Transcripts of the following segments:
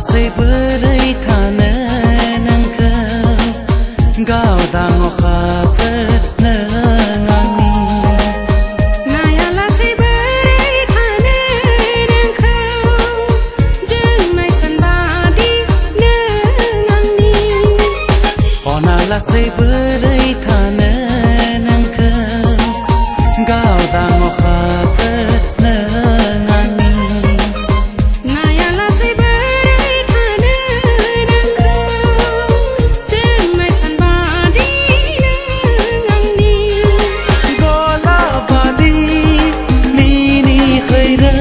लासै बोरै थानो नोंखौ गावदां अखाफोर नों आंनि नाया लासै बोरै थानो नोंखौ जोंनाय सानबादि नों आंनि अना लासै बोरै थानो नोंखौ गावदां अखाफोर नों आंनि नाया लासै बोरै थानो नोंखौ जोंनाय सानबादि नों आंनि गलाबादि मिनिखैरो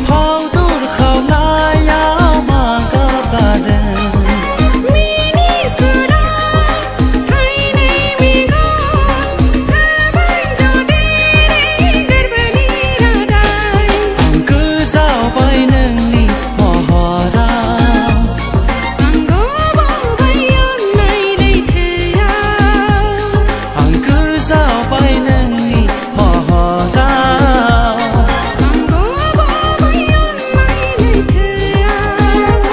फावदुर खावनायाव मागाबादों मिनिसुरा थाइनै मेगन थाबाय ददेरे गोरबोनि रादाय आं गोजावबाय नोंनि महराव आं गबावबाय अननाय लैथोआव आं गोजावबाय नोंनि महराव आं गबावबाय अननाय लैथोआव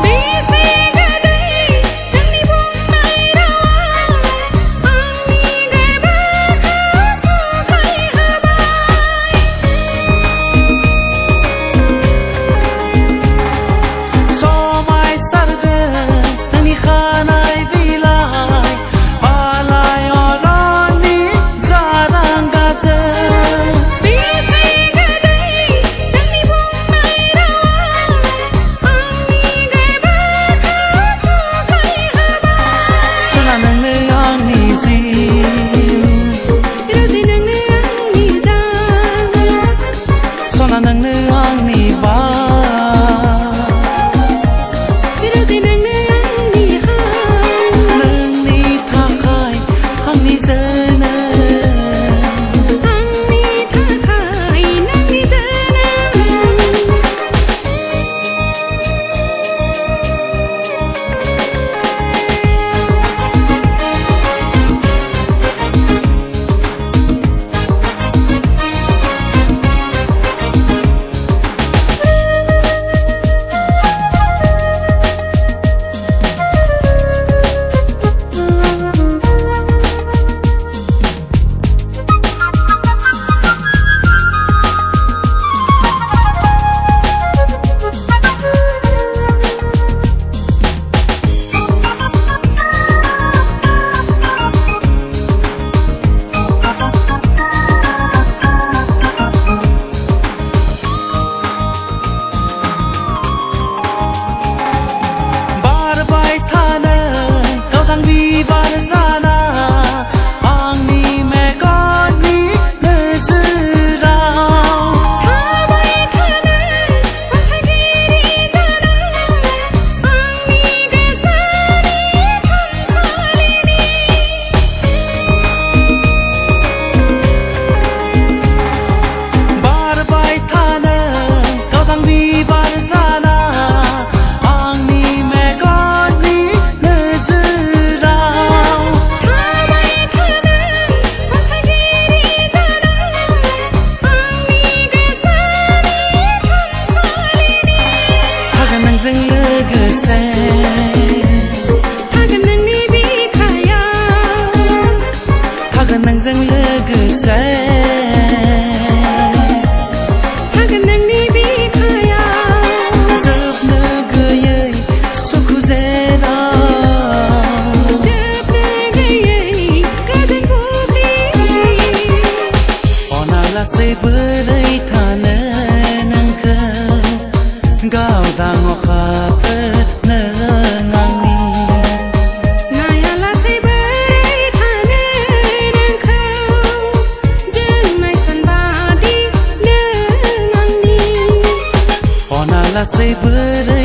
बेसे गोदै नोंनि बुंनाय रावा आंनि गोरबोखौ सहायहोबाय समायसारदों नोंनि खानाय बिलाइ आलायारननि जारां गाबजों बेसे गोदै नोंनि बुंनाय रावा आंनि गोरबोखौ सहायहोबाय सना नोंनो आंनि जिउ रोजि नोंनो आंनि जान सना नोंनो आंनि बार रोजि नोंनो आंनि हां नोंनि थाखाय आंनि जोनोम आंनि थाखाय नोंनि जोनोम बारबाय थानो गावदां बिबार जाना आंनि मेगननि नोजोराव थाबाय थानो अनसायगिरि जाना आंनि गोसोनि थानसालिनि बारबाय थानो गावदां बिबार जाना आंनि मेगननि नोजोराव थाबाय थानो अनसायगिरि जाना आंनि गोसोनि थानसालिनि थागोन नोंजों लोगोसे थागोन नोंनि बिखायाव थागोन नोंजों लोगोसे थागोन नोंनि बिखायाव जोबनो गैयै सुखु जेराव लासै बोरै थानो नोंखौ गावदां अखाफोर नों आंनि नाया लासै बोरै थानो नोंखौ जोंनाय सानबादि नों आंनि अना लासै बोरै